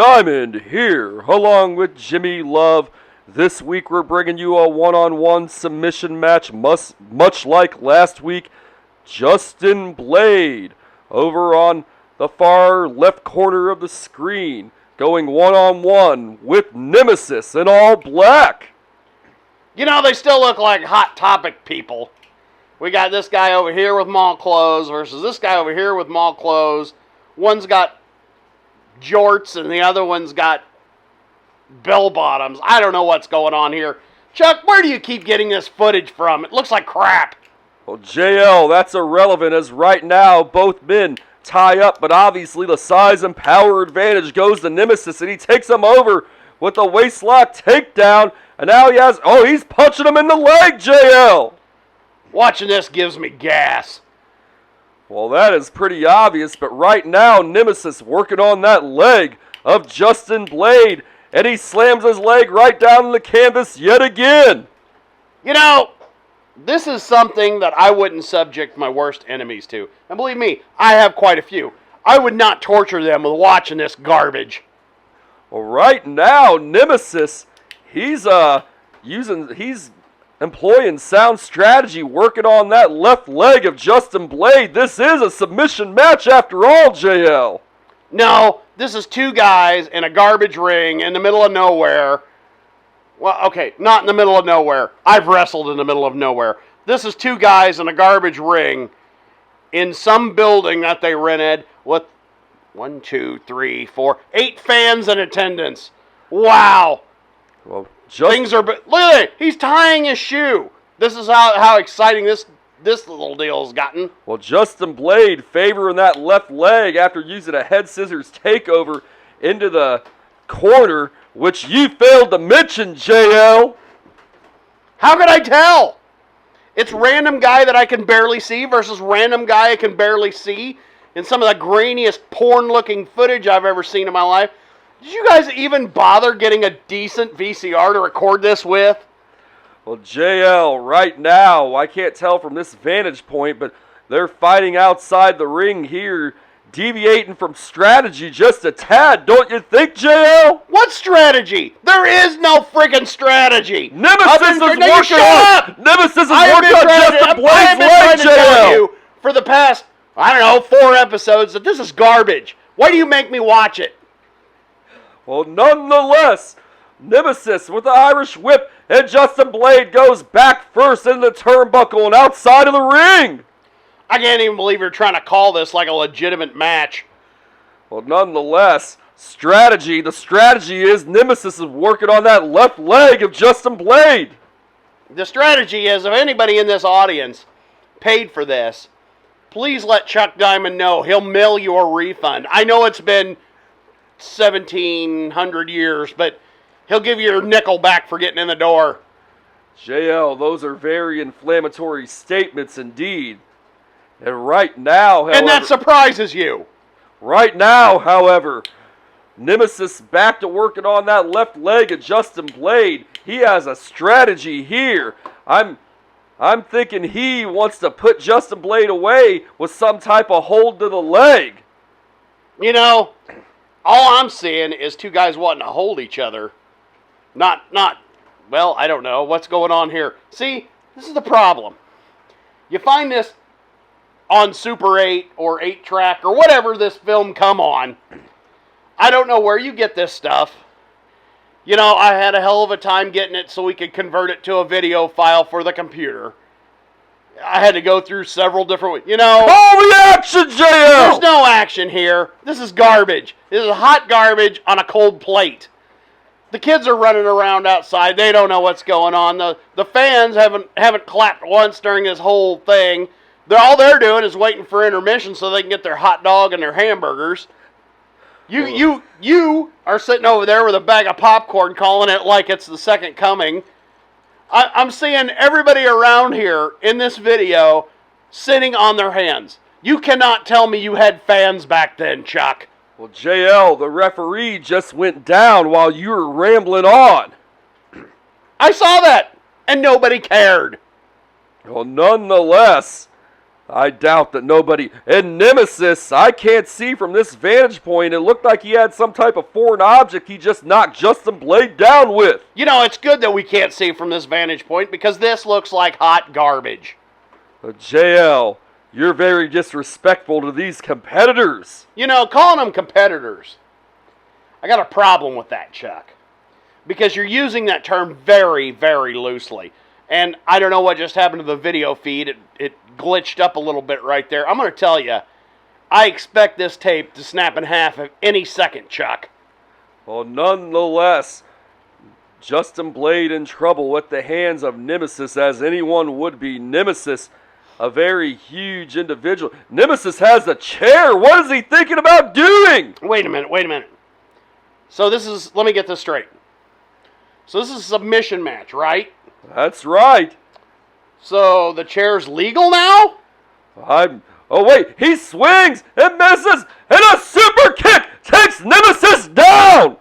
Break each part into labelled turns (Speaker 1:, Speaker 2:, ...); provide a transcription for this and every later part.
Speaker 1: Diamond here, along with Jimmy Love. This week we're bringing you a one-on-one submission match, much like last week. Justin Blade, over on the far left corner of the screen, going one-on-one with Nemesis in all black.
Speaker 2: You know, they still look like Hot Topic people. We got this guy over here with mall clothes versus this guy over here with mall clothes. One's got jorts and the other one's got bell bottoms. I don't know what's going on here. Chuck, where do you keep getting this footage from? It looks like crap.
Speaker 1: Well, JL, that's irrelevant as right now both men tie up, but obviously the size and power advantage goes to Nemesis, and he takes him over with a waistlock takedown, and now he's punching him in the leg, JL.
Speaker 2: Watching this gives me gas.
Speaker 1: Well, that is pretty obvious, but right now Nemesis working on that leg of Justin Blade, and he slams his leg right down in the canvas yet again.
Speaker 2: You know, this is something that I wouldn't subject my worst enemies to. And believe me, I have quite a few. I would not torture them with watching this garbage.
Speaker 1: Well, right now, Nemesis, he's employing sound strategy, working on that left leg of Justin Blade. This is a submission match after all, JL.
Speaker 2: No, this is two guys in a garbage ring in the middle of nowhere. Well, okay, not in the middle of nowhere. I've wrestled in the middle of nowhere. This is two guys in a garbage ring in some building that they rented with 1, 2, 3, 4, 8 fans in attendance. Wow.
Speaker 1: Well,
Speaker 2: things are... Look at it. He's tying his shoe. This is how exciting this little deal has gotten.
Speaker 1: Well, Justin Blade favoring that left leg after using a head scissors takeover into the corner, which you failed to mention, JL.
Speaker 2: How could I tell? It's random guy that I can barely see versus random guy I can barely see in some of the grainiest porn-looking footage I've ever seen in my life. Did you guys even bother getting a decent VCR to record this with?
Speaker 1: Well, JL, right now, I can't tell from this vantage point, but they're fighting outside the ring here, deviating from strategy just a tad, don't you think, JL?
Speaker 2: What strategy? There is no friggin' strategy.
Speaker 1: Nemesis is working on Justin Blade's leg, JL.
Speaker 2: For the past, 4 episodes that this is garbage. Why do you make me watch it?
Speaker 1: Well, nonetheless, Nemesis with the Irish whip, and Justin Blade goes back first in the turnbuckle and outside of the ring.
Speaker 2: I can't even believe you're trying to call this like a legitimate match.
Speaker 1: Well, nonetheless, the strategy is Nemesis is working on that left leg of Justin Blade.
Speaker 2: The strategy is, if anybody in this audience paid for this, please let Chuck Diamond know. He'll mail you a refund. I know it's been 1,700 years, but he'll give you your nickel back for getting in the door.
Speaker 1: JL, those are very inflammatory statements indeed. And right now, however...
Speaker 2: And that surprises you.
Speaker 1: Right now, however, Nemesis back to working on that left leg of Justin Blade. He has a strategy here. I'm thinking he wants to put Justin Blade away with some type of hold to the leg.
Speaker 2: You know, all I'm seeing is two guys wanting to hold each other. Well, I don't know. What's going on here? See, this is the problem. You find this on Super 8 or 8-track or whatever this film come on. I don't know where you get this stuff. You know, I had a hell of a time getting it so we could convert it to a video file for the computer. I had to go through several different... You know...
Speaker 1: Call the action, JL!
Speaker 2: There's no action here. This is garbage. This is hot garbage on a cold plate. The kids are running around outside. They don't know what's going on. The fans haven't clapped once during this whole thing. All they're doing is waiting for intermission so they can get their hot dog and their hamburgers. You are sitting over there with a bag of popcorn calling it like it's the second coming. I'm seeing everybody around here in this video sitting on their hands. You cannot tell me you had fans back then, Chuck.
Speaker 1: Well, JL, the referee just went down while you were rambling on.
Speaker 2: I saw that, and nobody cared.
Speaker 1: Well, nonetheless, I doubt that nobody. And Nemesis, I can't see from this vantage point. It looked like he had some type of foreign object he just knocked Justin Blade down with.
Speaker 2: You know, it's good that we can't see from this vantage point because this looks like hot garbage.
Speaker 1: JL, you're very disrespectful to these competitors.
Speaker 2: You know, calling them competitors, I got a problem with that, Chuck. Because you're using that term very, very loosely. And I don't know what just happened to the video feed. It glitched up a little bit right there. I'm going to tell you, I expect this tape to snap in half at any second, Chuck.
Speaker 1: Well, nonetheless, Justin Blade in trouble with the hands of Nemesis, as anyone would be. Nemesis, a very huge individual. Nemesis has a chair. What is he thinking about doing?
Speaker 2: Wait a minute. So let me get this straight. So this is a submission match, right?
Speaker 1: That's right.
Speaker 2: So the chair's legal now?
Speaker 1: Oh wait, he swings and misses, and a super kick takes Nemesis down!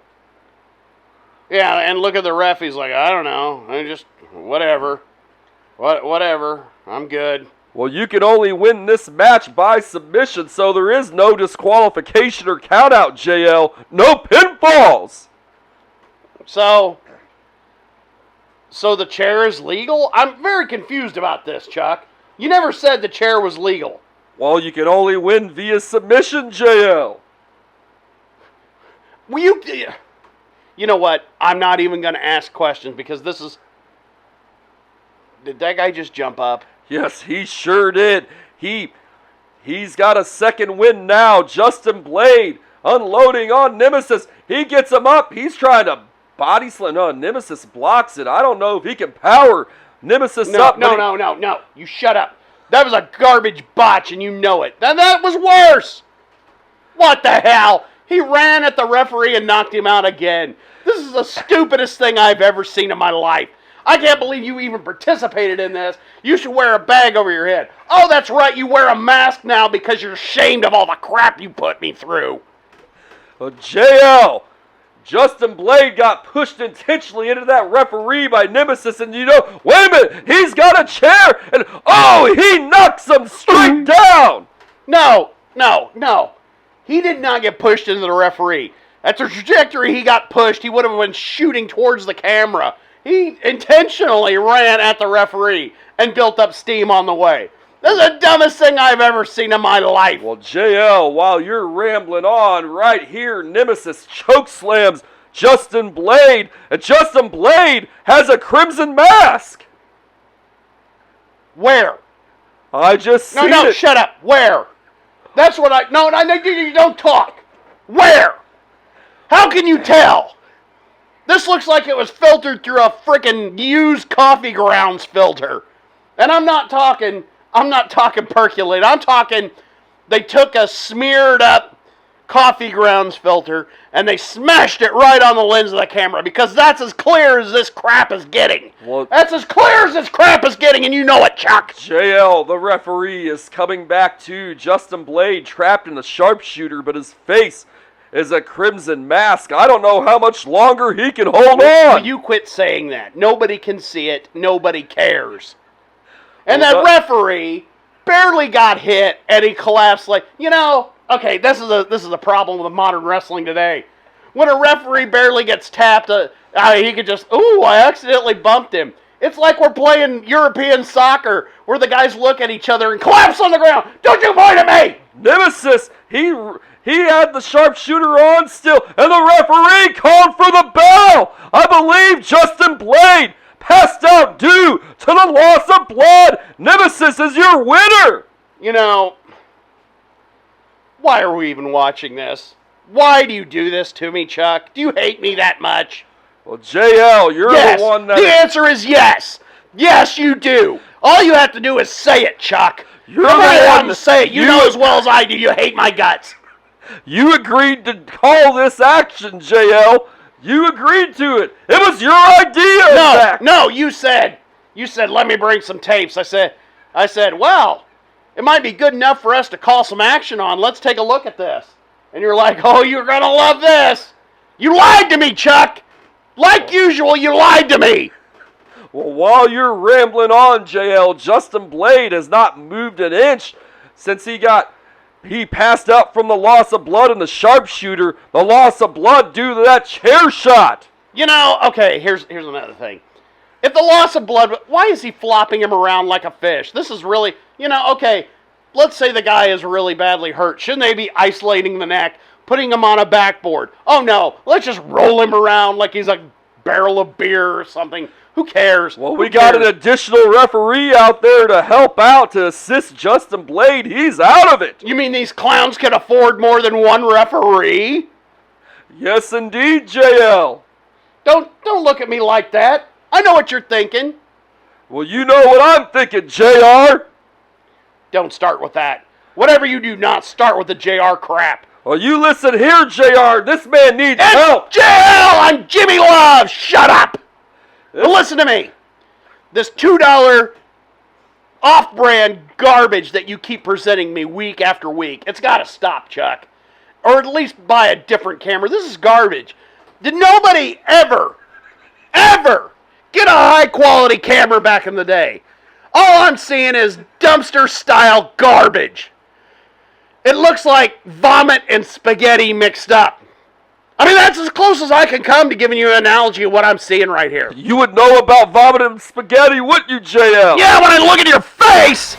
Speaker 2: Yeah, and look at the ref, he's like, I don't know, whatever. Whatever, I'm good.
Speaker 1: Well, you can only win this match by submission, so there is no disqualification or countout, JL. No pinfalls!
Speaker 2: So the chair is legal? I'm very confused about this, Chuck. You never said the chair was legal.
Speaker 1: Well, you can only win via submission, JL.
Speaker 2: Well, you know what? I'm not even going to ask questions because this is... Did that guy just jump up?
Speaker 1: Yes, he sure did. He's got a second win now. Justin Blade unloading on Nemesis. He gets him up. He's trying to body slam. No, Nemesis blocks it. I don't know if he can power Nemesis up.
Speaker 2: No. You shut up. That was a garbage botch, and you know it. That was worse. What the hell? He ran at the referee and knocked him out again. This is the stupidest thing I've ever seen in my life. I can't believe you even participated in this. You should wear a bag over your head. Oh, that's right. You wear a mask now because you're ashamed of all the crap you put me through.
Speaker 1: JL, Justin Blade got pushed intentionally into that referee by Nemesis, and wait a minute, he's got a chair, and he knocks him straight down!
Speaker 2: No. He did not get pushed into the referee. At the trajectory he got pushed, he would have been shooting towards the camera. He intentionally ran at the referee and built up steam on the way. This is the dumbest thing I've ever seen in my life.
Speaker 1: Well, JL, while you're rambling on, right here, Nemesis chokeslams Justin Blade, and Justin Blade has a crimson mask.
Speaker 2: Where?
Speaker 1: I just seen it.
Speaker 2: Shut up. Where? That's what you don't talk. Where? How can you tell? This looks like it was filtered through a frickin' used coffee grounds filter. And I'm not talking percolate. I'm talking they took a smeared up coffee grounds filter and they smashed it right on the lens of the camera because that's as clear as this crap is getting.
Speaker 1: Well,
Speaker 2: that's as clear as this crap is getting, and you know it, Chuck.
Speaker 1: JL, the referee, is coming back to Justin Blade trapped in a sharpshooter, but his face is a crimson mask. I don't know how much longer he can hold on.
Speaker 2: Will you quit saying that? Nobody can see it. Nobody cares. And that referee barely got hit, and he collapsed like, okay, this is a problem with modern wrestling today. When a referee barely gets tapped, he could just, I accidentally bumped him. It's like we're playing European soccer, where the guys look at each other and collapse on the ground. Don't you point at me!
Speaker 1: Nemesis, he had the sharpshooter on still, and the referee called for the bell. I believe Justin Blade passed out due to the loss of blood. Nemesis is your winner.
Speaker 2: Why are we even watching this? Why do you do this to me, Chuck? Do you hate me that much?
Speaker 1: Well, JL, you're the one that...
Speaker 2: The answer is yes. Yes, you do. All you have to do is say it, Chuck.
Speaker 1: You're the one
Speaker 2: to say it. You know as well as I do you hate my guts.
Speaker 1: You agreed to call this action, JL. You agreed to it. It was your idea.
Speaker 2: No, you said, let me bring some tapes. I said, well, it might be good enough for us to call some action on. Let's take a look at this. And you're like, you're going to love this. You lied to me, Chuck. Like usual, you lied to me.
Speaker 1: Well, while you're rambling on, JL, Justin Blade has not moved an inch since he passed out from the loss of blood in the sharpshooter. The loss of blood due to that chair shot.
Speaker 2: You know, okay, here's another thing. If the loss of blood, why is he flopping him around like a fish? This is really, okay, let's say the guy is really badly hurt. Shouldn't they be isolating the neck, putting him on a backboard? Oh, no, let's just roll him around like he's a barrel of beer or something. Who cares?
Speaker 1: Well, we got an additional referee out there to help out, to assist Justin Blade. He's out of it.
Speaker 2: You mean these clowns can afford more than one referee?
Speaker 1: Yes, indeed, JL.
Speaker 2: Don't look at me like that. I know what you're thinking.
Speaker 1: Well, you know what I'm thinking, JR.
Speaker 2: Don't start with that. Whatever you do, not start with the JR crap.
Speaker 1: Well, you listen here, JR. This man needs help.
Speaker 2: JL, I'm Jimmy Love. Shut up. But listen to me. This $2 off-brand garbage that you keep presenting me week after week, it's got to stop, Chuck. Or at least buy a different camera. This is garbage. Did nobody ever get a high-quality camera back in the day? All I'm seeing is dumpster-style garbage. It looks like vomit and spaghetti mixed up. I mean, that's as close as I can come to giving you an analogy of what I'm seeing right here.
Speaker 1: You would know about vomit and spaghetti, wouldn't you, JL?
Speaker 2: Yeah, when I look at your face!